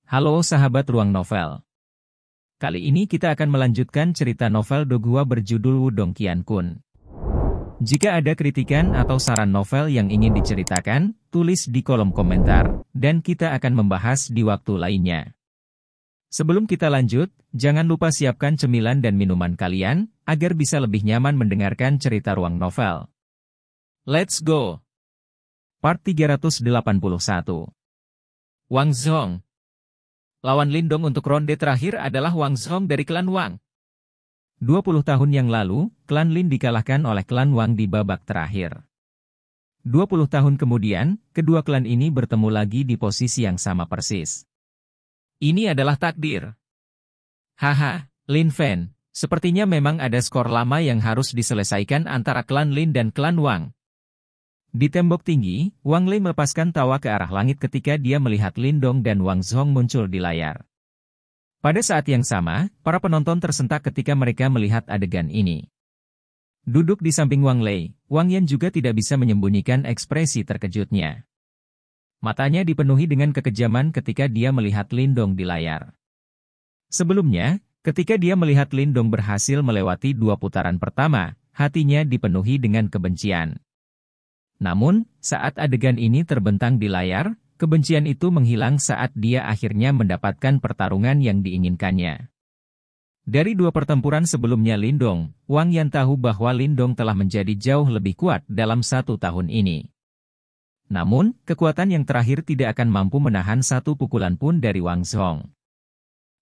Halo sahabat Ruang Novel. Kali ini kita akan melanjutkan cerita novel Dogua berjudul Wudong Qiankun. Jika ada kritikan atau saran novel yang ingin diceritakan, tulis di kolom komentar, dan kita akan membahas di waktu lainnya. Sebelum kita lanjut, jangan lupa siapkan cemilan dan minuman kalian, agar bisa lebih nyaman mendengarkan cerita Ruang Novel. Let's go! Part 381. Wang Zhong. Lawan Lindong untuk ronde terakhir adalah Wang Zhong dari klan Wang. 20 tahun yang lalu, klan Lin dikalahkan oleh klan Wang di babak terakhir. 20 tahun kemudian, kedua klan ini bertemu lagi di posisi yang sama persis. Ini adalah takdir. Haha, Lin Fen, sepertinya memang ada skor lama yang harus diselesaikan antara klan Lin dan klan Wang. Di tembok tinggi, Wang Lei melepaskan tawa ke arah langit ketika dia melihat Lindong dan Wang Zhong muncul di layar. Pada saat yang sama, para penonton tersentak ketika mereka melihat adegan ini. Duduk di samping Wang Lei, Wang Yan juga tidak bisa menyembunyikan ekspresi terkejutnya. Matanya dipenuhi dengan kekejaman ketika dia melihat Lindong di layar. Sebelumnya, ketika dia melihat Lindong berhasil melewati 2 putaran pertama, hatinya dipenuhi dengan kebencian. Namun, saat adegan ini terbentang di layar, kebencian itu menghilang saat dia akhirnya mendapatkan pertarungan yang diinginkannya. Dari 2 pertempuran sebelumnya Lindong, Wang Yan tahu bahwa Lindong telah menjadi jauh lebih kuat dalam 1 tahun ini. Namun, kekuatan yang terakhir tidak akan mampu menahan 1 pukulan pun dari Wang Zhong.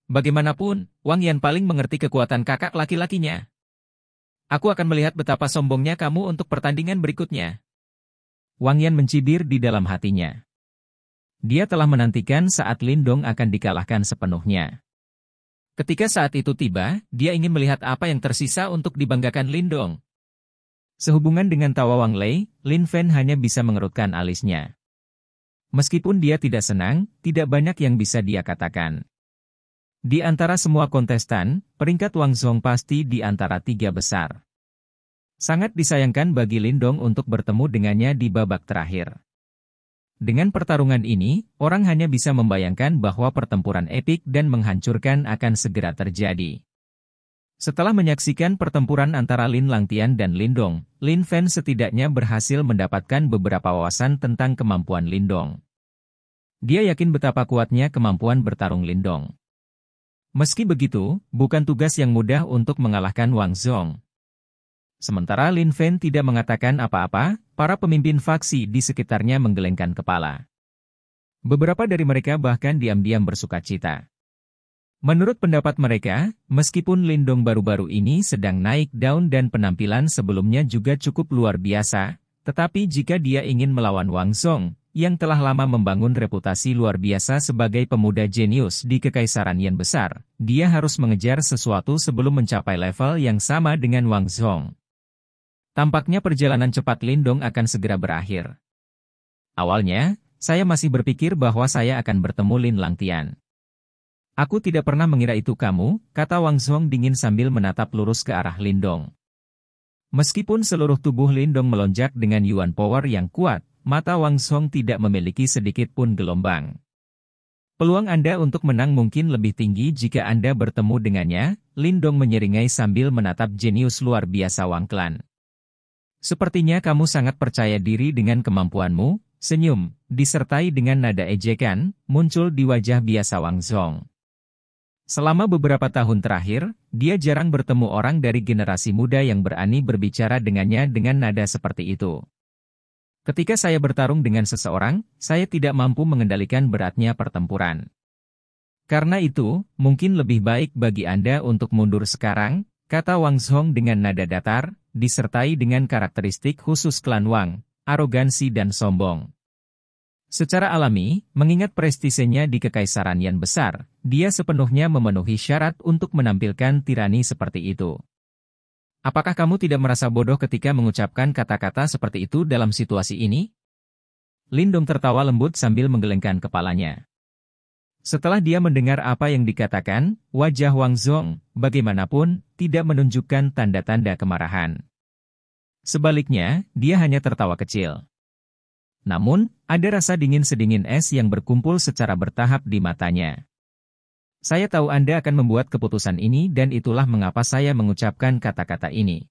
Bagaimanapun, Wang Yan paling mengerti kekuatan kakak laki-lakinya. Aku akan melihat betapa sombongnya kamu untuk pertandingan berikutnya. Wang Yan mencibir di dalam hatinya. Dia telah menantikan saat Lindong akan dikalahkan sepenuhnya. Ketika saat itu tiba, dia ingin melihat apa yang tersisa untuk dibanggakan Lindong. Sehubungan dengan tawa Wang Lei, Lin Fen hanya bisa mengerutkan alisnya. Meskipun dia tidak senang, tidak banyak yang bisa dia katakan. Di antara semua kontestan, peringkat Wang Zhong pasti di antara 3 besar. Sangat disayangkan bagi Lindong untuk bertemu dengannya di babak terakhir. Dengan pertarungan ini, orang hanya bisa membayangkan bahwa pertempuran epik dan menghancurkan akan segera terjadi. Setelah menyaksikan pertempuran antara Lin Langtian dan Lindong, Lin Fen setidaknya berhasil mendapatkan beberapa wawasan tentang kemampuan Lindong. Dia yakin betapa kuatnya kemampuan bertarung Lindong. Meski begitu, bukan tugas yang mudah untuk mengalahkan Wang Zhong. Sementara Lin Fen tidak mengatakan apa-apa, para pemimpin faksi di sekitarnya menggelengkan kepala. Beberapa dari mereka bahkan diam-diam bersukacita. Menurut pendapat mereka, meskipun Lindong baru-baru ini sedang naik daun dan penampilan sebelumnya juga cukup luar biasa, tetapi jika dia ingin melawan Wang Zhong, yang telah lama membangun reputasi luar biasa sebagai pemuda jenius di Kekaisaran Yan besar, dia harus mengejar sesuatu sebelum mencapai level yang sama dengan Wang Zhong. Tampaknya perjalanan cepat Lindong akan segera berakhir. Awalnya, saya masih berpikir bahwa saya akan bertemu Lin Langtian. Aku tidak pernah mengira itu kamu, kata Wang Zhong dingin sambil menatap lurus ke arah Lindong. Meskipun seluruh tubuh Lindong melonjak dengan yuan power yang kuat, mata Wang Zhong tidak memiliki sedikit pun gelombang. Peluang Anda untuk menang mungkin lebih tinggi jika Anda bertemu dengannya, Lindong menyeringai sambil menatap jenius luar biasa Wang Klan. Sepertinya kamu sangat percaya diri dengan kemampuanmu, senyum, disertai dengan nada ejekan, muncul di wajah biasa Wang Zhong. Selama beberapa tahun terakhir, dia jarang bertemu orang dari generasi muda yang berani berbicara dengannya dengan nada seperti itu. Ketika saya bertarung dengan seseorang, saya tidak mampu mengendalikan beratnya pertempuran. Karena itu, mungkin lebih baik bagi Anda untuk mundur sekarang, kata Wang Zhong dengan nada datar, disertai dengan karakteristik khusus klan Wang, arogansi dan sombong. Secara alami, mengingat prestisenya di Kekaisaran Yan besar, dia sepenuhnya memenuhi syarat untuk menampilkan tirani seperti itu. Apakah kamu tidak merasa bodoh ketika mengucapkan kata-kata seperti itu dalam situasi ini? Lindong tertawa lembut sambil menggelengkan kepalanya. Setelah dia mendengar apa yang dikatakan, wajah Wang Zhong, bagaimanapun, tidak menunjukkan tanda-tanda kemarahan. Sebaliknya, dia hanya tertawa kecil. Namun, ada rasa dingin sedingin es yang berkumpul secara bertahap di matanya. Saya tahu Anda akan membuat keputusan ini dan itulah mengapa saya mengucapkan kata-kata ini.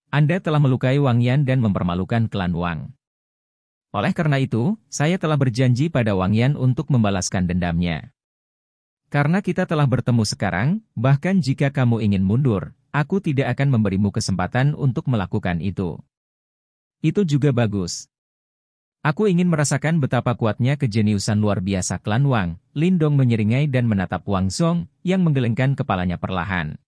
Anda telah melukai Wang Yan dan mempermalukan klan Wang. Oleh karena itu, saya telah berjanji pada Wang Yan untuk membalaskan dendamnya. Karena kita telah bertemu sekarang, bahkan jika kamu ingin mundur, aku tidak akan memberimu kesempatan untuk melakukan itu. Itu juga bagus. Aku ingin merasakan betapa kuatnya kejeniusan luar biasa klan Wang. Lindong menyeringai dan menatap Wang Zhong, yang menggelengkan kepalanya perlahan.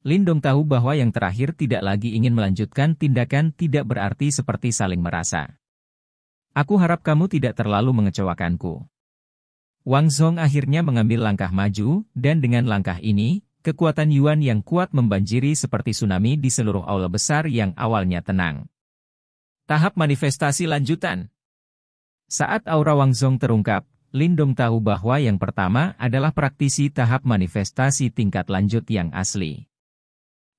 Lindong tahu bahwa yang terakhir tidak lagi ingin melanjutkan tindakan tidak berarti seperti saling merasa. Aku harap kamu tidak terlalu mengecewakanku. Wang Zhong akhirnya mengambil langkah maju, dan dengan langkah ini, kekuatan Yuan yang kuat membanjiri seperti tsunami di seluruh aula besar yang awalnya tenang. Tahap manifestasi lanjutan. Saat aura Wang Zhong terungkap, Lindong tahu bahwa yang pertama adalah praktisi tahap manifestasi tingkat lanjut yang asli.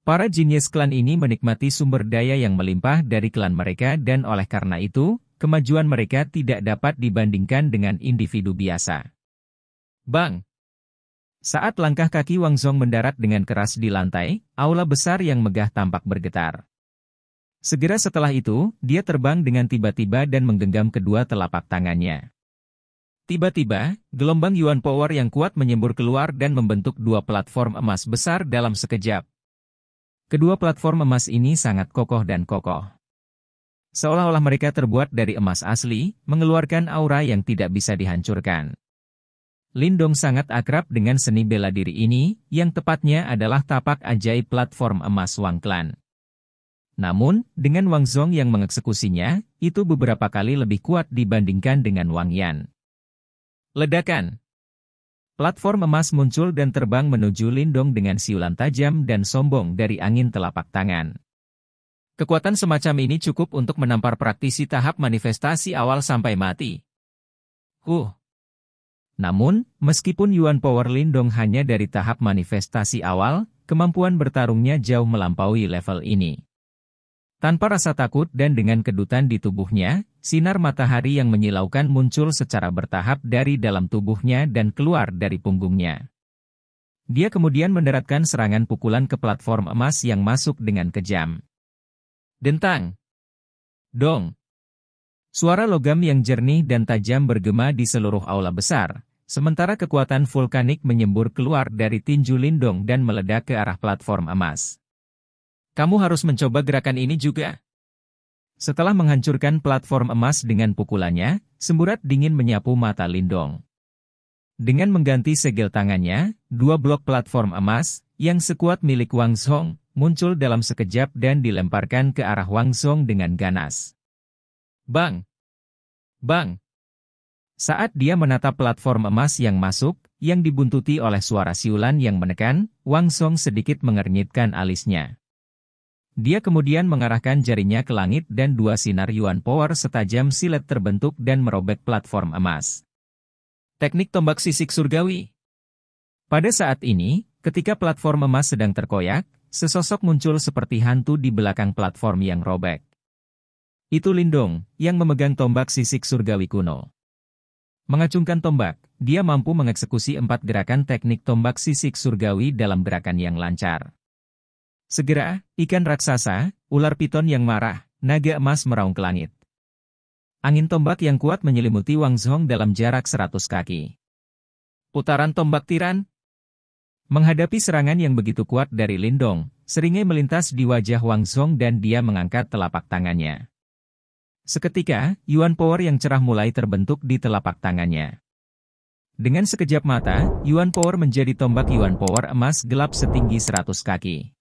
Para jenius klan ini menikmati sumber daya yang melimpah dari klan mereka dan oleh karena itu, kemajuan mereka tidak dapat dibandingkan dengan individu biasa. Bang! Saat langkah kaki Wang Zhong mendarat dengan keras di lantai, aula besar yang megah tampak bergetar. Segera setelah itu, dia terbang dengan tiba-tiba dan menggenggam kedua telapak tangannya. Tiba-tiba, gelombang Yuan Power yang kuat menyembur keluar dan membentuk dua platform emas besar dalam sekejap. Kedua platform emas ini sangat kokoh dan kokoh. Seolah-olah mereka terbuat dari emas asli, mengeluarkan aura yang tidak bisa dihancurkan. Lindong sangat akrab dengan seni bela diri ini, yang tepatnya adalah tapak ajaib platform emas Wang Clan. Namun, dengan Wang Zhong yang mengeksekusinya, itu beberapa kali lebih kuat dibandingkan dengan Wang Yan. Ledakan. Platform emas muncul dan terbang menuju Lindong dengan siulan tajam dan sombong dari angin telapak tangan. Kekuatan semacam ini cukup untuk menampar praktisi tahap manifestasi awal sampai mati. Namun, meskipun Yuan Power Lindong hanya dari tahap manifestasi awal, kemampuan bertarungnya jauh melampaui level ini. Tanpa rasa takut dan dengan kedutan di tubuhnya, sinar matahari yang menyilaukan muncul secara bertahap dari dalam tubuhnya dan keluar dari punggungnya. Dia kemudian mendaratkan serangan pukulan ke platform emas yang masuk dengan kejam. Dentang! Dong! Suara logam yang jernih dan tajam bergema di seluruh aula besar, sementara kekuatan vulkanik menyembur keluar dari tinju Lindong dan meledak ke arah platform emas. Kamu harus mencoba gerakan ini juga. Setelah menghancurkan platform emas dengan pukulannya, semburat dingin menyapu mata Lindong. Dengan mengganti segel tangannya, dua blok platform emas, yang sekuat milik Wang Zhong, muncul dalam sekejap dan dilemparkan ke arah Wang Zhong dengan ganas. Bang! Bang! Saat dia menatap platform emas yang masuk, yang dibuntuti oleh suara siulan yang menekan, Wang Zhong sedikit mengernyitkan alisnya. Dia kemudian mengarahkan jarinya ke langit dan dua sinar Yuan Power setajam silet terbentuk dan merobek platform emas. Teknik tombak sisik surgawi. Pada saat ini, ketika platform emas sedang terkoyak, sesosok muncul seperti hantu di belakang platform yang robek. Itu Lindong, yang memegang tombak sisik surgawi kuno. Mengacungkan tombak, dia mampu mengeksekusi 4 gerakan teknik tombak sisik surgawi dalam gerakan yang lancar. Segera, ikan raksasa, ular piton yang marah, naga emas meraung ke langit. Angin tombak yang kuat menyelimuti Wang Zhong dalam jarak 100 kaki. Putaran tombak tiran. Menghadapi serangan yang begitu kuat dari Lindong, seringai melintas di wajah Wang Zhong dan dia mengangkat telapak tangannya. Seketika, Yuan Power yang cerah mulai terbentuk di telapak tangannya. Dengan sekejap mata, Yuan Power menjadi tombak Yuan Power emas gelap setinggi 100 kaki.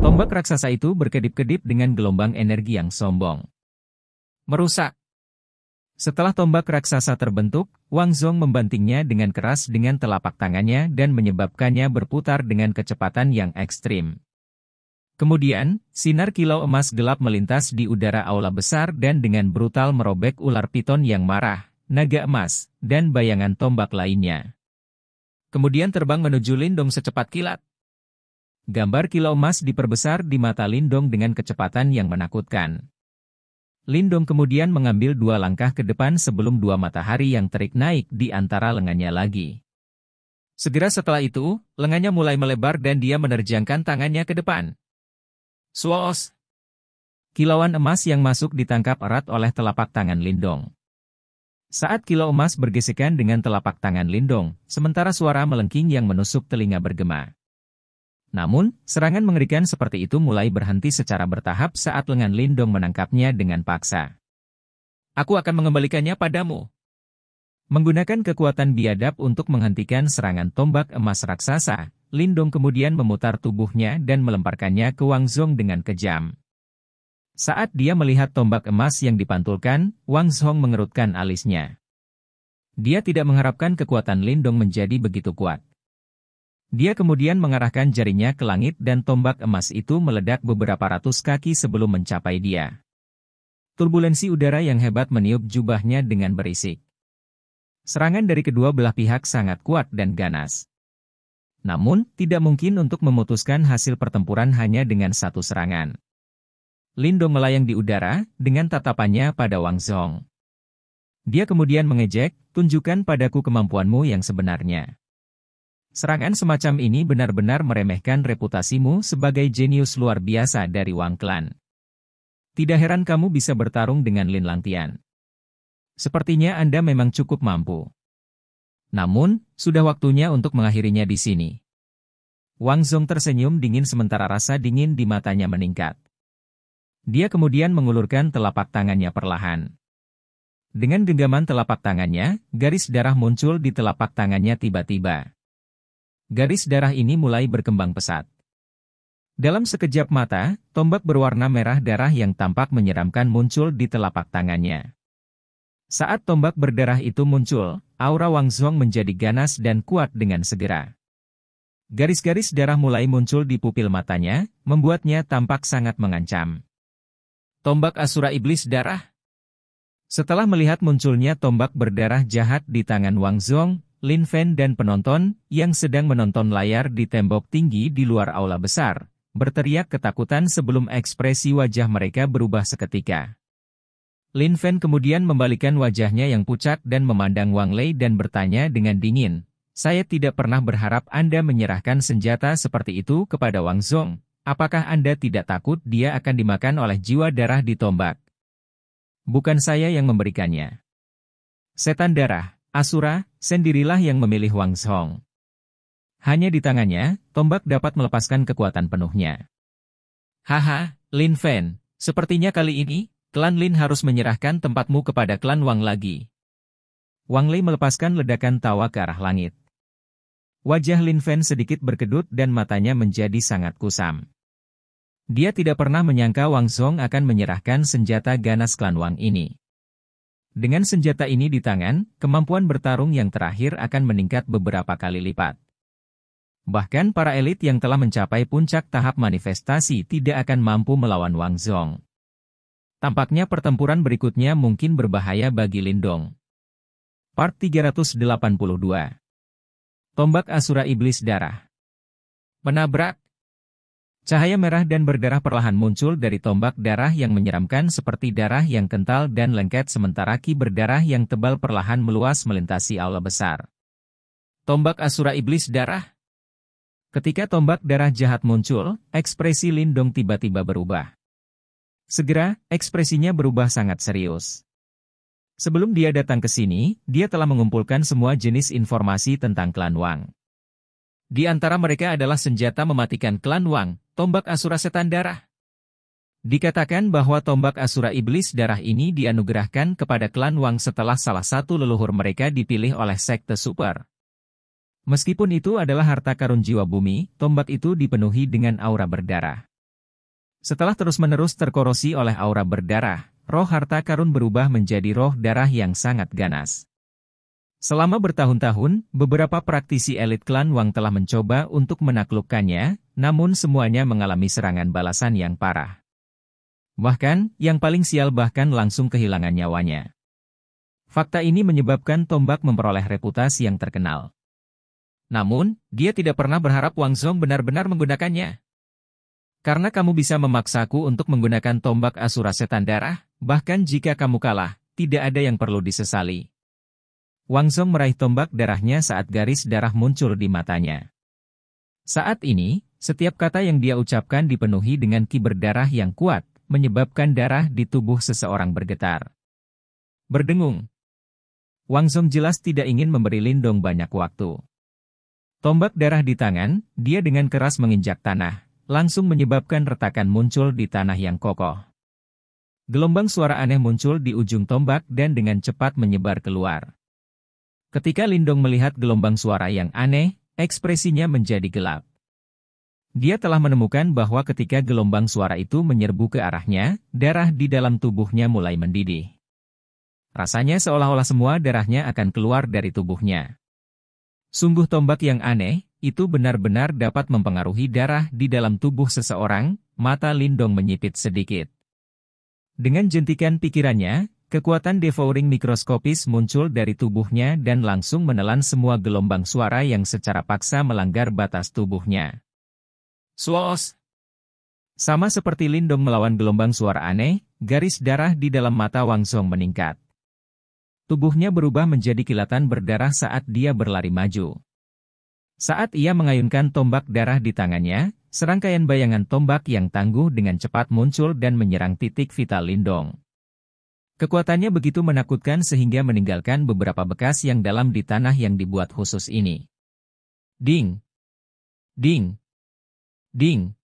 Tombak raksasa itu berkedip-kedip dengan gelombang energi yang sombong. Merusak. Setelah tombak raksasa terbentuk, Wang Zhong membantingnya dengan keras dengan telapak tangannya dan menyebabkannya berputar dengan kecepatan yang ekstrim. Kemudian, sinar kilau emas gelap melintas di udara aula besar dan dengan brutal merobek ular piton yang marah, naga emas, dan bayangan tombak lainnya. Kemudian terbang menuju Lindong secepat kilat. Gambar kilau emas diperbesar di mata Lindong dengan kecepatan yang menakutkan. Lindong kemudian mengambil 2 langkah ke depan sebelum 2 matahari yang terik naik di antara lengannya lagi. Segera setelah itu, lengannya mulai melebar dan dia menerjangkan tangannya ke depan. Swos! Kilauan emas yang masuk ditangkap erat oleh telapak tangan Lindong. Saat kilau emas bergesekan dengan telapak tangan Lindong, sementara suara melengking yang menusuk telinga bergema. Namun, serangan mengerikan seperti itu mulai berhenti secara bertahap saat lengan Lindong menangkapnya dengan paksa. Aku akan mengembalikannya padamu. Menggunakan kekuatan biadab untuk menghentikan serangan tombak emas raksasa, Lindong kemudian memutar tubuhnya dan melemparkannya ke Wang Zhong dengan kejam. Saat dia melihat tombak emas yang dipantulkan, Wang Zhong mengerutkan alisnya. Dia tidak mengharapkan kekuatan Lindong menjadi begitu kuat. Dia kemudian mengarahkan jarinya ke langit dan tombak emas itu meledak beberapa ratus kaki sebelum mencapai dia. Turbulensi udara yang hebat meniup jubahnya dengan berisik. Serangan dari kedua belah pihak sangat kuat dan ganas. Namun, tidak mungkin untuk memutuskan hasil pertempuran hanya dengan satu serangan. Lindong melayang di udara, dengan tatapannya pada Wang Zhong. Dia kemudian mengejek, tunjukkan padaku kemampuanmu yang sebenarnya. Serangan semacam ini benar-benar meremehkan reputasimu sebagai jenius luar biasa dari Wang Clan. Tidak heran kamu bisa bertarung dengan Lin Langtian. Sepertinya Anda memang cukup mampu. Namun, sudah waktunya untuk mengakhirinya di sini. Wang Zhong tersenyum dingin sementara rasa dingin di matanya meningkat. Dia kemudian mengulurkan telapak tangannya perlahan. Dengan genggaman telapak tangannya, garis darah muncul di telapak tangannya tiba-tiba. Garis darah ini mulai berkembang pesat. Dalam sekejap mata, tombak berwarna merah darah yang tampak menyeramkan muncul di telapak tangannya. Saat tombak berdarah itu muncul, aura Wang Zhong menjadi ganas dan kuat dengan segera. Garis-garis darah mulai muncul di pupil matanya, membuatnya tampak sangat mengancam. Tombak Asura Iblis Darah. Setelah melihat munculnya tombak berdarah jahat di tangan Wang Zhong, Lin Fen dan penonton, yang sedang menonton layar di tembok tinggi di luar aula besar, berteriak ketakutan sebelum ekspresi wajah mereka berubah seketika. Lin Fen kemudian membalikan wajahnya yang pucat dan memandang Wang Lei dan bertanya dengan dingin, "Saya tidak pernah berharap Anda menyerahkan senjata seperti itu kepada Wang Zhong. Apakah Anda tidak takut dia akan dimakan oleh jiwa darah di tombak? Bukan saya yang memberikannya. Setan darah, Asura, sendirilah yang memilih Wang Zhong. Hanya di tangannya, tombak dapat melepaskan kekuatan penuhnya." Haha, Lin Fen, sepertinya kali ini, klan Lin harus menyerahkan tempatmu kepada klan Wang lagi. Wang Lei melepaskan ledakan tawa ke arah langit. Wajah Lin Fen sedikit berkedut dan matanya menjadi sangat kusam. Dia tidak pernah menyangka Wang Zhong akan menyerahkan senjata ganas klan Wang ini. Dengan senjata ini di tangan, kemampuan bertarung yang terakhir akan meningkat beberapa kali lipat. Bahkan para elit yang telah mencapai puncak tahap manifestasi tidak akan mampu melawan Wang Zhong. Tampaknya pertempuran berikutnya mungkin berbahaya bagi Lindong. Part 382. Tombak Asura Iblis Darah. Menabrak. Cahaya merah dan berdarah perlahan muncul dari tombak darah yang menyeramkan seperti darah yang kental dan lengket sementara ki berdarah yang tebal perlahan meluas melintasi aula besar. Tombak Asura Iblis Darah. Ketika tombak darah jahat muncul, ekspresi Lindong tiba-tiba berubah. Segera, ekspresinya berubah sangat serius. Sebelum dia datang ke sini, dia telah mengumpulkan semua jenis informasi tentang klan Wang. Di antara mereka adalah senjata mematikan klan Wang, tombak Asura Setan Darah. Dikatakan bahwa tombak Asura Iblis Darah ini dianugerahkan kepada klan Wang setelah salah satu leluhur mereka dipilih oleh Sekte Super. Meskipun itu adalah harta karun jiwa bumi, tombak itu dipenuhi dengan aura berdarah. Setelah terus-menerus terkorosi oleh aura berdarah, roh harta karun berubah menjadi roh darah yang sangat ganas. Selama bertahun-tahun, beberapa praktisi elit klan Wang telah mencoba untuk menaklukkannya, namun semuanya mengalami serangan balasan yang parah. Bahkan, yang paling sial bahkan langsung kehilangan nyawanya. Fakta ini menyebabkan tombak memperoleh reputasi yang terkenal. Namun, dia tidak pernah berharap Wang Zhong benar-benar menggunakannya. Karena kamu bisa memaksaku untuk menggunakan tombak Asura Setan Darah, bahkan jika kamu kalah, tidak ada yang perlu disesali. Wang Zhong meraih tombak darahnya saat garis darah muncul di matanya. Saat ini, setiap kata yang dia ucapkan dipenuhi dengan ki berdarah yang kuat, menyebabkan darah di tubuh seseorang bergetar. Berdengung. Wang Zhong jelas tidak ingin memberi Lindong banyak waktu. Tombak darah di tangan, dia dengan keras menginjak tanah, langsung menyebabkan retakan muncul di tanah yang kokoh. Gelombang suara aneh muncul di ujung tombak dan dengan cepat menyebar keluar. Ketika Lindong melihat gelombang suara yang aneh, ekspresinya menjadi gelap. Dia telah menemukan bahwa ketika gelombang suara itu menyerbu ke arahnya, darah di dalam tubuhnya mulai mendidih. Rasanya seolah-olah semua darahnya akan keluar dari tubuhnya. Sungguh tombak yang aneh, itu benar-benar dapat mempengaruhi darah di dalam tubuh seseorang. Mata Lindong menyipit sedikit. Dengan jentikan pikirannya, kekuatan devouring mikroskopis muncul dari tubuhnya dan langsung menelan semua gelombang suara yang secara paksa melanggar batas tubuhnya. Swos! Sama seperti Lindong melawan gelombang suara aneh, garis darah di dalam mata Wang Zhong meningkat. Tubuhnya berubah menjadi kilatan berdarah saat dia berlari maju. Saat ia mengayunkan tombak darah di tangannya, serangkaian bayangan tombak yang tangguh dengan cepat muncul dan menyerang titik vital Lindong. Kekuatannya begitu menakutkan sehingga meninggalkan beberapa bekas yang dalam di tanah yang dibuat khusus ini. Ding! Ding! Ding!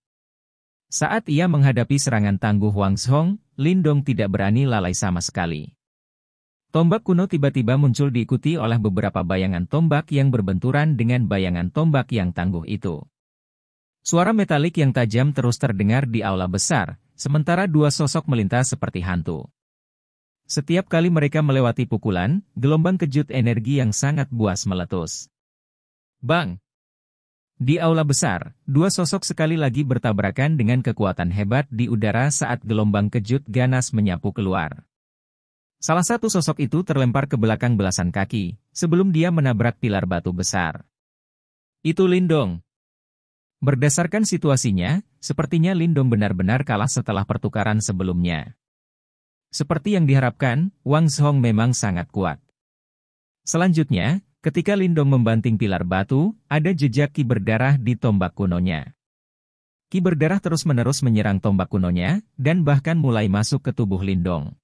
Saat ia menghadapi serangan tangguh Wang Zhong, Lindong tidak berani lalai sama sekali. Tombak kuno tiba-tiba muncul diikuti oleh beberapa bayangan tombak yang berbenturan dengan bayangan tombak yang tangguh itu. Suara metalik yang tajam terus terdengar di aula besar, sementara dua sosok melintas seperti hantu. Setiap kali mereka melewati pukulan, gelombang kejut energi yang sangat buas meletus. Bang! Di aula besar, dua sosok sekali lagi bertabrakan dengan kekuatan hebat di udara saat gelombang kejut ganas menyapu keluar. Salah satu sosok itu terlempar ke belakang belasan kaki, sebelum dia menabrak pilar batu besar. Itu Lindong. Berdasarkan situasinya, sepertinya Lindong benar-benar kalah setelah pertukaran sebelumnya. Seperti yang diharapkan, Wang Zhong memang sangat kuat. Selanjutnya, ketika Lindong membanting pilar batu, ada jejak ki berdarah di tombak kunonya. Ki berdarah terus-menerus menyerang tombak kunonya, dan bahkan mulai masuk ke tubuh Lindong.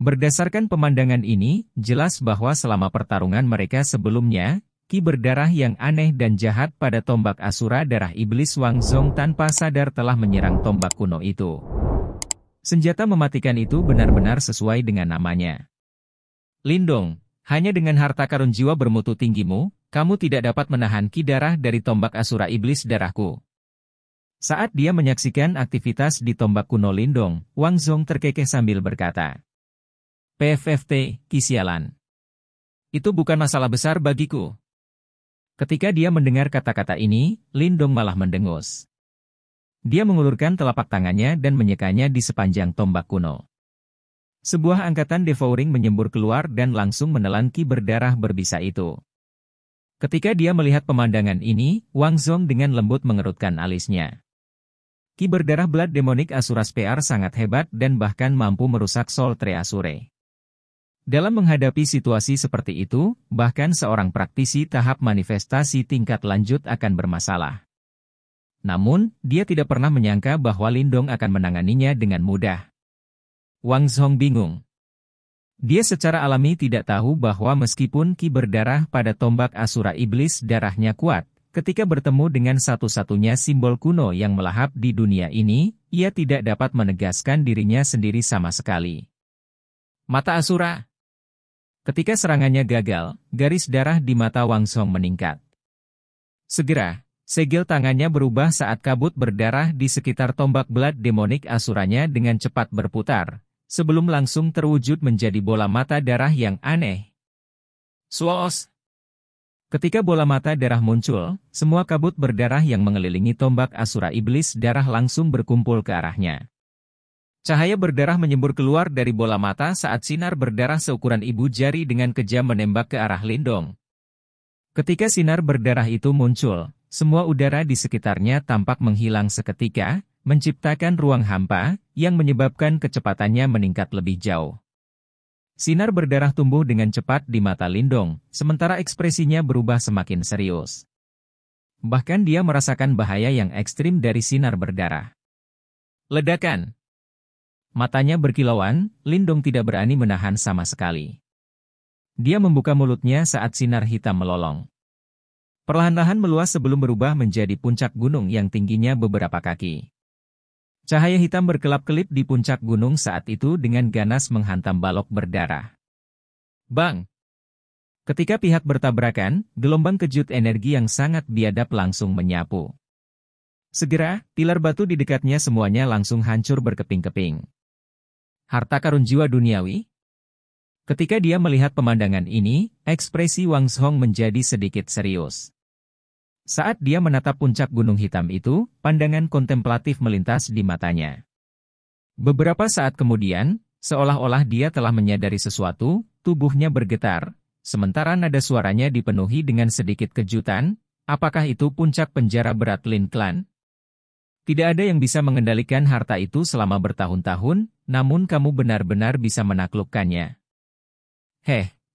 Berdasarkan pemandangan ini, jelas bahwa selama pertarungan mereka sebelumnya, ki berdarah yang aneh dan jahat pada tombak Asura darah iblis Wang Zhong tanpa sadar telah menyerang tombak kuno itu. Senjata mematikan itu benar-benar sesuai dengan namanya. Lindong, hanya dengan harta karun jiwa bermutu tinggimu, kamu tidak dapat menahan ki darah dari tombak Asura iblis darahku. Saat dia menyaksikan aktivitas di tombak kuno Lindong, Wang Zhong terkekeh sambil berkata, PFFT, kisialan. Itu bukan masalah besar bagiku. Ketika dia mendengar kata-kata ini, Lindong malah mendengus. Dia mengulurkan telapak tangannya dan menyekanya di sepanjang tombak kuno. Sebuah angkatan devouring menyembur keluar dan langsung menelan ki berdarah berbisa itu. Ketika dia melihat pemandangan ini, Wang Zhong dengan lembut mengerutkan alisnya. Ki berdarah Blood Demonic Asura Spear sangat hebat dan bahkan mampu merusak Soul Tree Asure. Dalam menghadapi situasi seperti itu, bahkan seorang praktisi tahap manifestasi tingkat lanjut akan bermasalah. Namun, dia tidak pernah menyangka bahwa Lindong akan menanganinya dengan mudah. Wang Zhong bingung. Dia secara alami tidak tahu bahwa meskipun ki berdarah pada tombak Asura Iblis darahnya kuat, ketika bertemu dengan satu-satunya simbol kuno yang melahap di dunia ini, ia tidak dapat menegaskan dirinya sendiri sama sekali. Mata Asura. Ketika serangannya gagal, garis darah di mata Wang Zhong meningkat. Segera, segel tangannya berubah saat kabut berdarah di sekitar tombak Blood Demonic Asuranya dengan cepat berputar, sebelum langsung terwujud menjadi bola mata darah yang aneh. Swos! Ketika bola mata darah muncul, semua kabut berdarah yang mengelilingi tombak Asura Iblis darah langsung berkumpul ke arahnya. Cahaya berdarah menyembur keluar dari bola mata saat sinar berdarah seukuran ibu jari dengan kejam menembak ke arah Lindong. Ketika sinar berdarah itu muncul, semua udara di sekitarnya tampak menghilang seketika, menciptakan ruang hampa, yang menyebabkan kecepatannya meningkat lebih jauh. Sinar berdarah tumbuh dengan cepat di mata Lindong, sementara ekspresinya berubah semakin serius. Bahkan dia merasakan bahaya yang ekstrim dari sinar berdarah. Ledakan. Matanya berkilauan, Lindong tidak berani menahan sama sekali. Dia membuka mulutnya saat sinar hitam melolong. Perlahan-lahan meluas sebelum berubah menjadi puncak gunung yang tingginya beberapa kaki. Cahaya hitam berkelap-kelip di puncak gunung saat itu dengan ganas menghantam balok berdarah. Bang! Ketika pihak bertabrakan, gelombang kejut energi yang sangat biadab langsung menyapu. Segera, pilar batu di dekatnya semuanya langsung hancur berkeping-keping. Harta karun jiwa duniawi? Ketika dia melihat pemandangan ini, ekspresi Wang Zhong menjadi sedikit serius. Saat dia menatap puncak gunung hitam itu, pandangan kontemplatif melintas di matanya. Beberapa saat kemudian, seolah-olah dia telah menyadari sesuatu, tubuhnya bergetar, sementara nada suaranya dipenuhi dengan sedikit kejutan. Apakah itu puncak penjara berat Lin Clan? Tidak ada yang bisa mengendalikan harta itu selama bertahun-tahun, namun kamu benar-benar bisa menaklukkannya.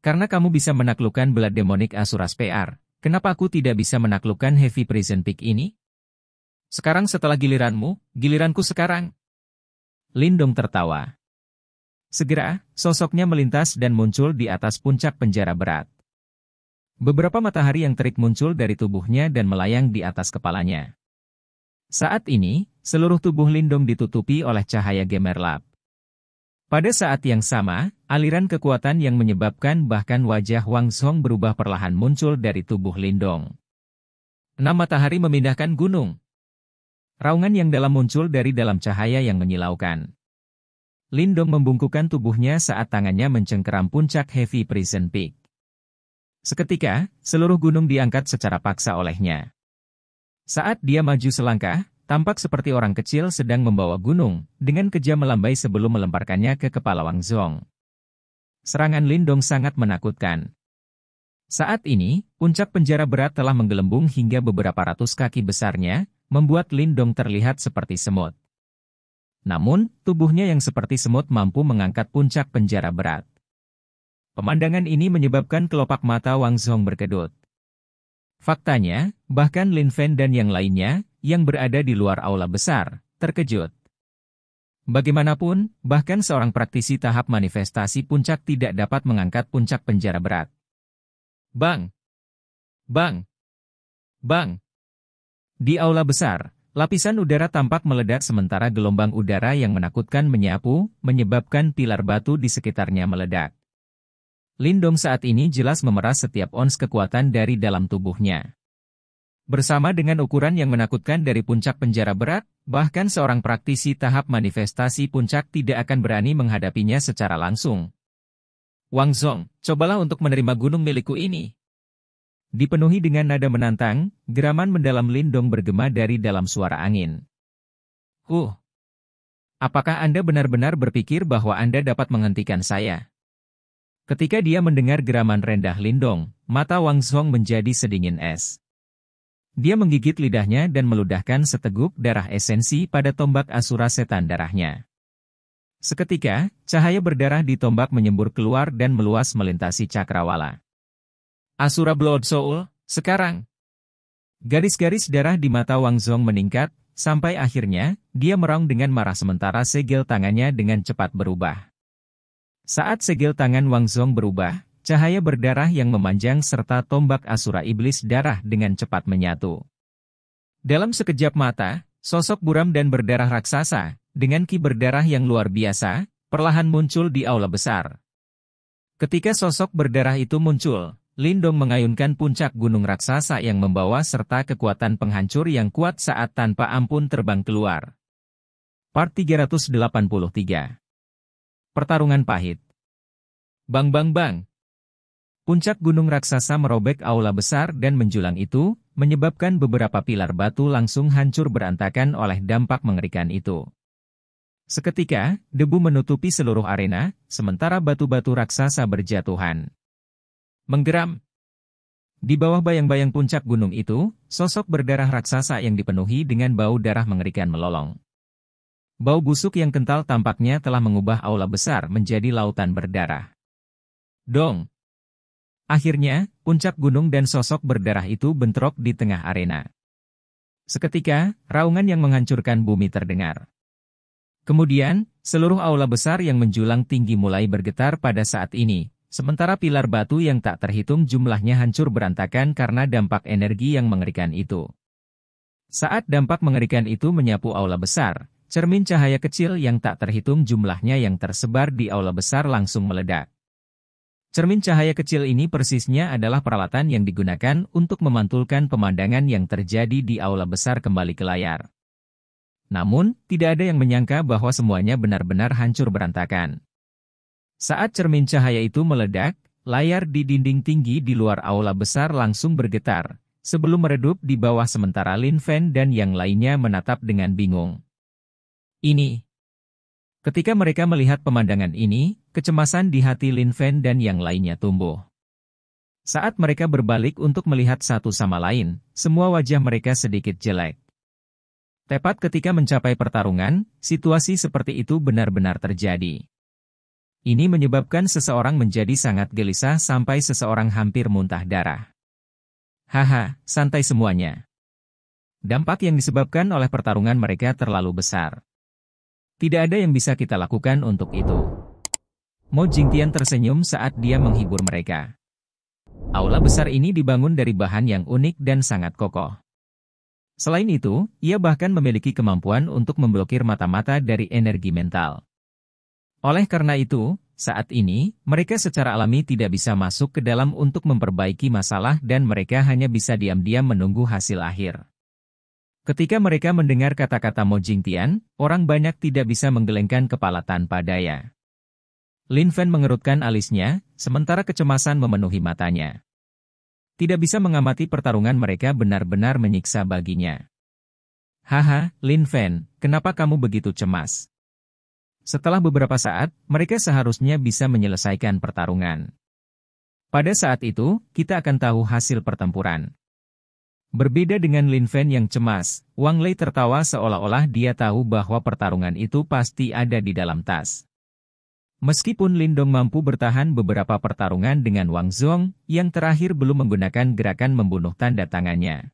Karena kamu bisa menaklukkan Blood Demonic Asuras PR, kenapa aku tidak bisa menaklukkan Heavy Prison Peak ini? Sekarang setelah giliranmu, giliranku sekarang. Lindong tertawa. Segera, sosoknya melintas dan muncul di atas puncak penjara berat. Beberapa matahari yang terik muncul dari tubuhnya dan melayang di atas kepalanya. Saat ini, seluruh tubuh Lindong ditutupi oleh cahaya gemerlap. Pada saat yang sama, aliran kekuatan yang menyebabkan bahkan wajah Wang Zhong berubah perlahan muncul dari tubuh Lindong. 6 matahari memindahkan gunung. Raungan yang dalam muncul dari dalam cahaya yang menyilaukan. Lindong membungkukkan tubuhnya saat tangannya mencengkeram puncak Heavy Prison Peak. Seketika, seluruh gunung diangkat secara paksa olehnya. Saat dia maju selangkah, tampak seperti orang kecil sedang membawa gunung, dengan kejam melambai sebelum melemparkannya ke kepala Wang Zhong. Serangan Lindong sangat menakutkan. Saat ini, puncak penjara berat telah menggelembung hingga beberapa ratus kaki besarnya, membuat Lindong terlihat seperti semut. Namun, tubuhnya yang seperti semut mampu mengangkat puncak penjara berat. Pemandangan ini menyebabkan kelopak mata Wang Zhong berkedut. Faktanya, bahkan Lin Fen dan yang lainnya, yang berada di luar aula besar, terkejut. Bagaimanapun, bahkan seorang praktisi tahap manifestasi puncak tidak dapat mengangkat puncak penjara berat. Bang! Bang! Bang! Di aula besar, lapisan udara tampak meledak sementara gelombang udara yang menakutkan menyapu, menyebabkan pilar batu di sekitarnya meledak. Lindong saat ini jelas memeras setiap ons kekuatan dari dalam tubuhnya. Bersama dengan ukuran yang menakutkan dari puncak penjara berat, bahkan seorang praktisi tahap manifestasi puncak tidak akan berani menghadapinya secara langsung. Wang Zhong, cobalah untuk menerima gunung milikku ini. Dipenuhi dengan nada menantang, geraman mendalam Lindong bergema dari dalam suara angin. Apakah Anda benar-benar berpikir bahwa Anda dapat menghentikan saya? Ketika dia mendengar geraman rendah Lindong, mata Wang Zhong menjadi sedingin es. Dia menggigit lidahnya dan meludahkan seteguk darah esensi pada tombak asura setan darahnya. Seketika, cahaya berdarah di tombak menyembur keluar dan meluas melintasi cakrawala. Asura Blood Soul, sekarang! Garis-garis darah di mata Wang Zhong meningkat, sampai akhirnya, dia meraung dengan marah sementara segel tangannya dengan cepat berubah. Saat segel tangan Wang Zhong berubah, cahaya berdarah yang memanjang serta tombak asura iblis darah dengan cepat menyatu. Dalam sekejap mata, sosok buram dan berdarah raksasa, dengan ki berdarah yang luar biasa, perlahan muncul di aula besar. Ketika sosok berdarah itu muncul, Lindong mengayunkan puncak gunung raksasa yang membawa serta kekuatan penghancur yang kuat saat tanpa ampun terbang keluar. Part 383. Pertarungan pahit. Bang bang bang. Puncak gunung raksasa merobek aula besar dan menjulang itu, menyebabkan beberapa pilar batu langsung hancur berantakan oleh dampak mengerikan itu. Seketika, debu menutupi seluruh arena, sementara batu-batu raksasa berjatuhan. Menggeram. Di bawah bayang-bayang puncak gunung itu, sosok berdarah raksasa yang dipenuhi dengan bau darah mengerikan melolong. Bau busuk yang kental tampaknya telah mengubah aula besar menjadi lautan berdarah. Dong! Akhirnya, puncak gunung dan sosok berdarah itu bentrok di tengah arena. Seketika, raungan yang menghancurkan bumi terdengar. Kemudian, seluruh aula besar yang menjulang tinggi mulai bergetar pada saat ini, sementara pilar batu yang tak terhitung jumlahnya hancur berantakan karena dampak energi yang mengerikan itu. Saat dampak mengerikan itu menyapu aula besar, cermin cahaya kecil yang tak terhitung jumlahnya yang tersebar di aula besar langsung meledak. Cermin cahaya kecil ini persisnya adalah peralatan yang digunakan untuk memantulkan pemandangan yang terjadi di aula besar kembali ke layar. Namun, tidak ada yang menyangka bahwa semuanya benar-benar hancur berantakan. Saat cermin cahaya itu meledak, layar di dinding tinggi di luar aula besar langsung bergetar, sebelum meredup di bawah sementara Lin Fen dan yang lainnya menatap dengan bingung. Ini. Ketika mereka melihat pemandangan ini, kecemasan di hati Lin Fen dan yang lainnya tumbuh. Saat mereka berbalik untuk melihat satu sama lain, semua wajah mereka sedikit jelek. Tepat ketika mencapai pertarungan, situasi seperti itu benar-benar terjadi. Ini menyebabkan seseorang menjadi sangat gelisah sampai seseorang hampir muntah darah. Haha, santai semuanya. Dampak yang disebabkan oleh pertarungan mereka terlalu besar. Tidak ada yang bisa kita lakukan untuk itu. Mo Jingtian tersenyum saat dia menghibur mereka. Aula besar ini dibangun dari bahan yang unik dan sangat kokoh. Selain itu, ia bahkan memiliki kemampuan untuk memblokir mata-mata dari energi mental. Oleh karena itu, saat ini, mereka secara alami tidak bisa masuk ke dalam untuk memperbaiki masalah dan mereka hanya bisa diam-diam menunggu hasil akhir. Ketika mereka mendengar kata-kata Mo Jingtian, orang banyak tidak bisa menggelengkan kepala tanpa daya. Lin Fen mengerutkan alisnya, sementara kecemasan memenuhi matanya. Tidak bisa mengamati pertarungan mereka benar-benar menyiksa baginya. Haha, Lin Fen, kenapa kamu begitu cemas? Setelah beberapa saat, mereka seharusnya bisa menyelesaikan pertarungan. Pada saat itu, kita akan tahu hasil pertempuran. Berbeda dengan Lin Fen yang cemas, Wang Lei tertawa seolah-olah dia tahu bahwa pertarungan itu pasti ada di dalam tas. Meskipun Lin Dong mampu bertahan beberapa pertarungan dengan Wang Zhong, yang terakhir belum menggunakan gerakan membunuh tanda tangannya.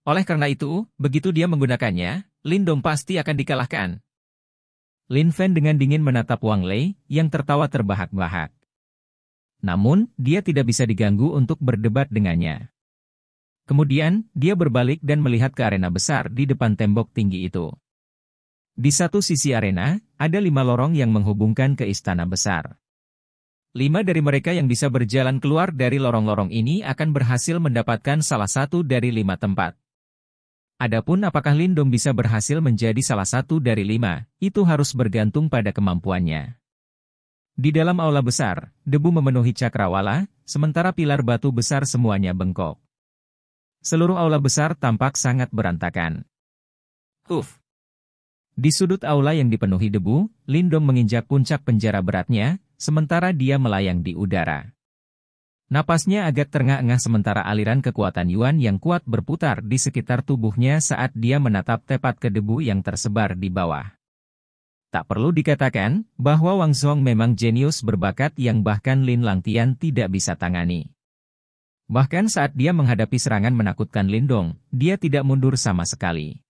Oleh karena itu, begitu dia menggunakannya, Lin Dong pasti akan dikalahkan. Lin Fen dengan dingin menatap Wang Lei, yang tertawa terbahak-bahak. Namun, dia tidak bisa diganggu untuk berdebat dengannya. Kemudian, dia berbalik dan melihat ke arena besar di depan tembok tinggi itu. Di satu sisi arena, ada 5 lorong yang menghubungkan ke istana besar. 5 dari mereka yang bisa berjalan keluar dari lorong-lorong ini akan berhasil mendapatkan salah satu dari 5 tempat. Adapun apakah Lin Dong bisa berhasil menjadi salah satu dari 5, itu harus bergantung pada kemampuannya. Di dalam aula besar, debu memenuhi cakrawala, sementara pilar batu besar semuanya bengkok. Seluruh aula besar tampak sangat berantakan. Di sudut aula yang dipenuhi debu, Lin Dong menginjak puncak penjara beratnya, sementara dia melayang di udara. Napasnya agak terengah-engah sementara aliran kekuatan Yuan yang kuat berputar di sekitar tubuhnya saat dia menatap tepat ke debu yang tersebar di bawah. Tak perlu dikatakan, bahwa Wang Zhong memang jenius berbakat yang bahkan Lin Langtian tidak bisa tangani. Bahkan saat dia menghadapi serangan menakutkan Lin Dong, dia tidak mundur sama sekali.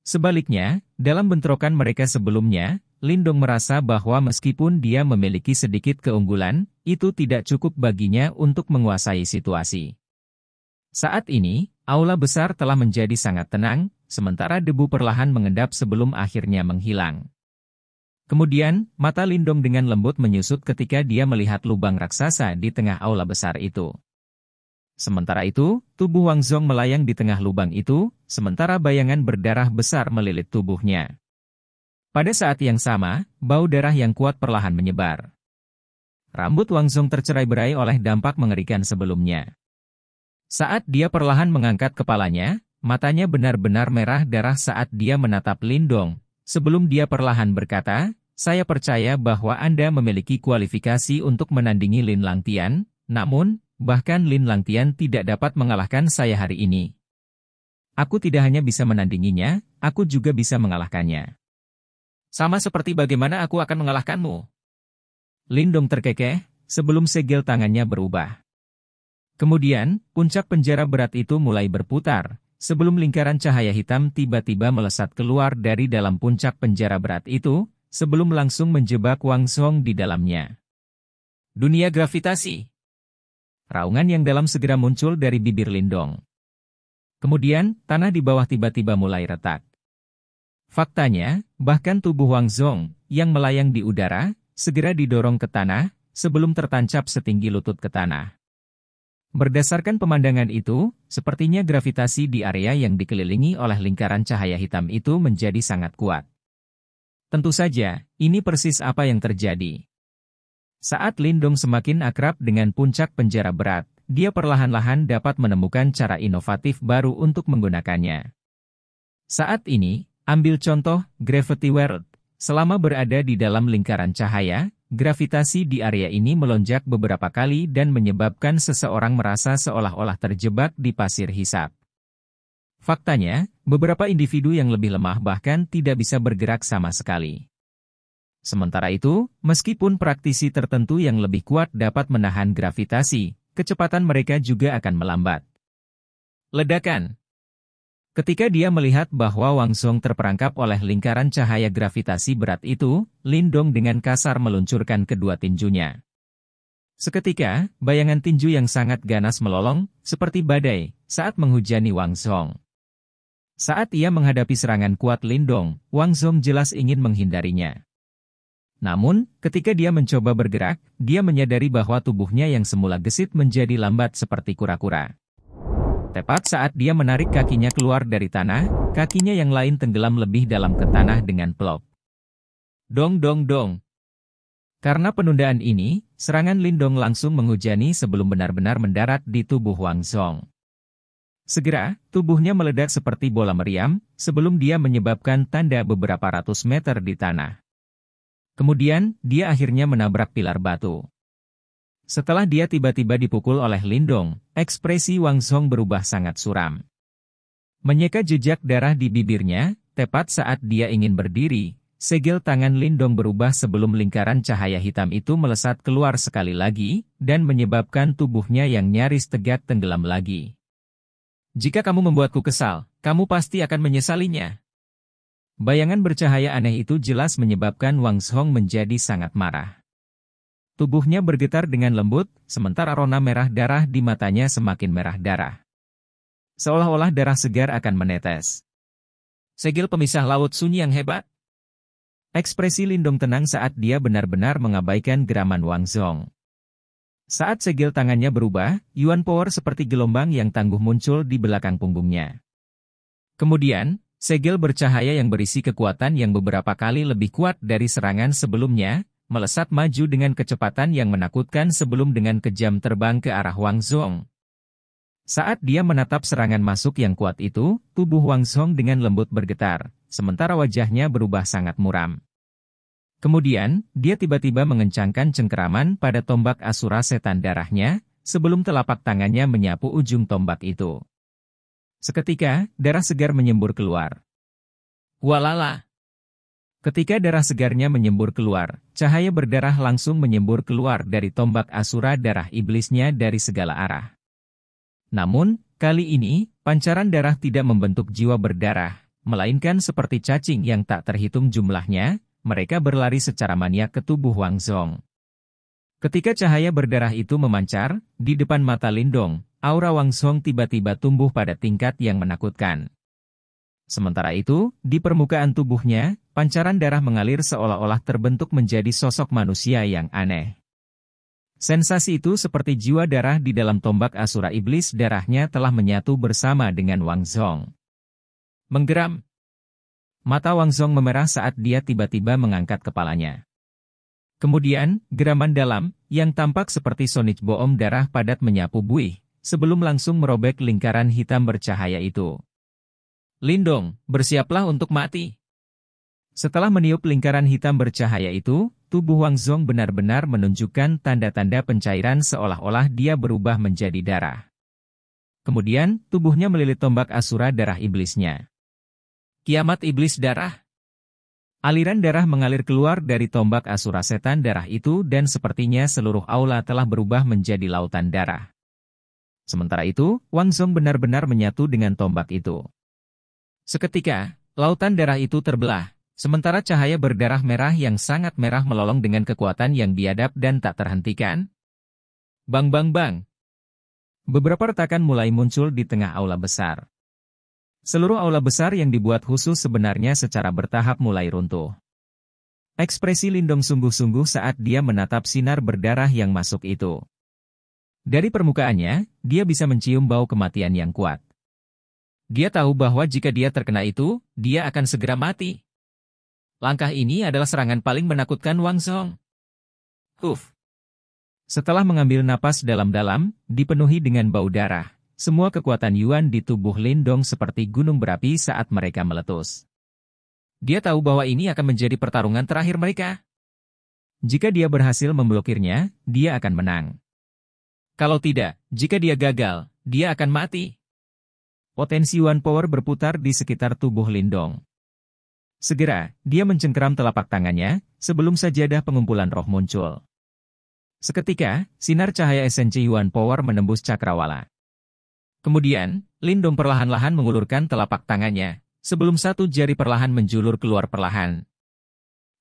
Sebaliknya, dalam bentrokan mereka sebelumnya, Lin Dong merasa bahwa meskipun dia memiliki sedikit keunggulan, itu tidak cukup baginya untuk menguasai situasi. Saat ini, aula besar telah menjadi sangat tenang, sementara debu perlahan mengendap sebelum akhirnya menghilang. Kemudian, mata Lin Dong dengan lembut menyusut ketika dia melihat lubang raksasa di tengah aula besar itu. Sementara itu, tubuh Wang Zhong melayang di tengah lubang itu, sementara bayangan berdarah besar melilit tubuhnya. Pada saat yang sama, bau darah yang kuat perlahan menyebar. Rambut Wang Zhong tercerai-berai oleh dampak mengerikan sebelumnya. Saat dia perlahan mengangkat kepalanya, matanya benar-benar merah darah saat dia menatap Lin Dong. Sebelum dia perlahan berkata, "Saya percaya bahwa Anda memiliki kualifikasi untuk menandingi Lin Langtian, namun, bahkan Lin Langtian tidak dapat mengalahkan saya hari ini. Aku tidak hanya bisa menandinginya, aku juga bisa mengalahkannya. Sama seperti bagaimana aku akan mengalahkanmu." Lin Dong terkekeh, sebelum segel tangannya berubah. Kemudian, puncak penjara berat itu mulai berputar, sebelum lingkaran cahaya hitam tiba-tiba melesat keluar dari dalam puncak penjara berat itu, sebelum langsung menjebak Wang Zhong di dalamnya. Dunia gravitasi. Raungan yang dalam segera muncul dari bibir Lindong. Kemudian, tanah di bawah tiba-tiba mulai retak. Faktanya, bahkan tubuh Wang Zhong, yang melayang di udara, segera didorong ke tanah, sebelum tertancap setinggi lutut ke tanah. Berdasarkan pemandangan itu, sepertinya gravitasi di area yang dikelilingi oleh lingkaran cahaya hitam itu menjadi sangat kuat. Tentu saja, ini persis apa yang terjadi. Saat Lindong semakin akrab dengan puncak penjara berat, dia perlahan-lahan dapat menemukan cara inovatif baru untuk menggunakannya. Saat ini, ambil contoh Gravity World. Selama berada di dalam lingkaran cahaya, gravitasi di area ini melonjak beberapa kali dan menyebabkan seseorang merasa seolah-olah terjebak di pasir hisap. Faktanya, beberapa individu yang lebih lemah bahkan tidak bisa bergerak sama sekali. Sementara itu, meskipun praktisi tertentu yang lebih kuat dapat menahan gravitasi, kecepatan mereka juga akan melambat. Ledakan. Ketika dia melihat bahwa Wang Zhong terperangkap oleh lingkaran cahaya gravitasi berat itu, Lindong dengan kasar meluncurkan kedua tinjunya. Seketika, bayangan tinju yang sangat ganas melolong, seperti badai, saat menghujani Wang Zhong. Saat ia menghadapi serangan kuat Lindong, Wang Zhong jelas ingin menghindarinya. Namun, ketika dia mencoba bergerak, dia menyadari bahwa tubuhnya yang semula gesit menjadi lambat seperti kura-kura. Tepat saat dia menarik kakinya keluar dari tanah, kakinya yang lain tenggelam lebih dalam ke tanah dengan plop. Dong dong dong. Karena penundaan ini, serangan Lindong langsung menghujani sebelum benar-benar mendarat di tubuh Wang Zhong. Segera, tubuhnya meledak seperti bola meriam, sebelum dia menyebabkan tanda beberapa ratus meter di tanah. Kemudian, dia akhirnya menabrak pilar batu. Setelah dia tiba-tiba dipukul oleh Lindong, ekspresi Wang Zhong berubah sangat suram. Menyeka jejak darah di bibirnya, tepat saat dia ingin berdiri, segel tangan Lindong berubah sebelum lingkaran cahaya hitam itu melesat keluar sekali lagi, dan menyebabkan tubuhnya yang nyaris tegak tenggelam lagi. Jika kamu membuatku kesal, kamu pasti akan menyesalinya. Bayangan bercahaya aneh itu jelas menyebabkan Wang Zhong menjadi sangat marah. Tubuhnya bergetar dengan lembut, sementara rona merah darah di matanya semakin merah darah. Seolah-olah darah segar akan menetes. Segel pemisah laut sunyi yang hebat. Ekspresi Lindong tenang saat dia benar-benar mengabaikan geraman Wang Zhong. Saat segel tangannya berubah, Yuan Power seperti gelombang yang tangguh muncul di belakang punggungnya. Kemudian, segel bercahaya yang berisi kekuatan yang beberapa kali lebih kuat dari serangan sebelumnya, melesat maju dengan kecepatan yang menakutkan sebelum dengan kejam terbang ke arah Wang Zhong. Saat dia menatap serangan masuk yang kuat itu, tubuh Wang Zhong dengan lembut bergetar, sementara wajahnya berubah sangat muram. Kemudian, dia tiba-tiba mengencangkan cengkeraman pada tombak asura setan darahnya, sebelum telapak tangannya menyapu ujung tombak itu. Seketika, darah segar menyembur keluar. Walala! Ketika darah segarnya menyembur keluar, cahaya berdarah langsung menyembur keluar dari tombak asura darah iblisnya dari segala arah. Namun, kali ini, pancaran darah tidak membentuk jiwa berdarah, melainkan seperti cacing yang tak terhitung jumlahnya, mereka berlari secara maniak ke tubuh Wang Zhong. Ketika cahaya berdarah itu memancar, di depan mata Lindong, aura Wang Zhong tiba-tiba tumbuh pada tingkat yang menakutkan. Sementara itu, di permukaan tubuhnya, pancaran darah mengalir seolah-olah terbentuk menjadi sosok manusia yang aneh. Sensasi itu seperti jiwa darah di dalam tombak asura iblis darahnya telah menyatu bersama dengan Wang Zhong. Menggeram. Mata Wang Zhong memerah saat dia tiba-tiba mengangkat kepalanya. Kemudian, geraman dalam, yang tampak seperti sonic boom darah padat menyapu buih, sebelum langsung merobek lingkaran hitam bercahaya itu. Lindong, bersiaplah untuk mati. Setelah meniup lingkaran hitam bercahaya itu, tubuh Wang Zhong benar-benar menunjukkan tanda-tanda pencairan seolah-olah dia berubah menjadi darah. Kemudian, tubuhnya melilit tombak asura darah iblisnya. Kiamat iblis darah. Aliran darah mengalir keluar dari tombak asura setan darah itu dan sepertinya seluruh aula telah berubah menjadi lautan darah. Sementara itu, Wang Zhong benar-benar menyatu dengan tombak itu. Seketika, lautan darah itu terbelah, sementara cahaya berdarah merah yang sangat merah melolong dengan kekuatan yang biadab dan tak terhentikan. Bang bang bang. Beberapa retakan mulai muncul di tengah aula besar. Seluruh aula besar yang dibuat khusus sebenarnya secara bertahap mulai runtuh. Ekspresi Lindong sungguh-sungguh saat dia menatap sinar berdarah yang masuk itu. Dari permukaannya, dia bisa mencium bau kematian yang kuat. Dia tahu bahwa jika dia terkena itu, dia akan segera mati. Langkah ini adalah serangan paling menakutkan Wang Zhong. Huf. Setelah mengambil napas dalam-dalam, dipenuhi dengan bau darah, semua kekuatan Yuan di tubuh Lindong seperti gunung berapi saat mereka meletus. Dia tahu bahwa ini akan menjadi pertarungan terakhir mereka. Jika dia berhasil memblokirnya, dia akan menang. Kalau tidak, jika dia gagal, dia akan mati. Potensi Yuan Power berputar di sekitar tubuh Lindong. Segera, dia mencengkeram telapak tangannya, sebelum sajadah pengumpulan roh muncul. Seketika, sinar cahaya esensi Yuan Power menembus cakrawala. Kemudian, Lindong perlahan-lahan mengulurkan telapak tangannya, sebelum satu jari perlahan menjulur keluar perlahan.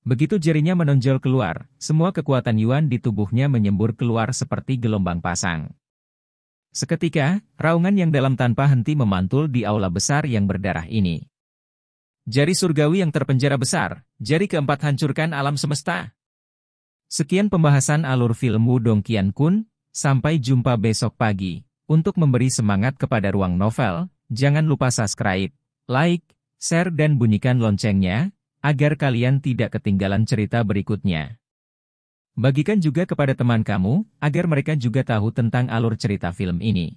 Begitu jarinya menonjol keluar, semua kekuatan Yuan di tubuhnya menyembur keluar seperti gelombang pasang. Seketika, raungan yang dalam tanpa henti memantul di aula besar yang berdarah ini. Jari surgawi yang terpenjara besar, jari keempat hancurkan alam semesta. Sekian pembahasan alur film Wudong Qiankun, sampai jumpa besok pagi. Untuk memberi semangat kepada Ruang Novel, jangan lupa subscribe, like, share dan bunyikan loncengnya, agar kalian tidak ketinggalan cerita berikutnya. Bagikan juga kepada teman kamu, agar mereka juga tahu tentang alur cerita film ini.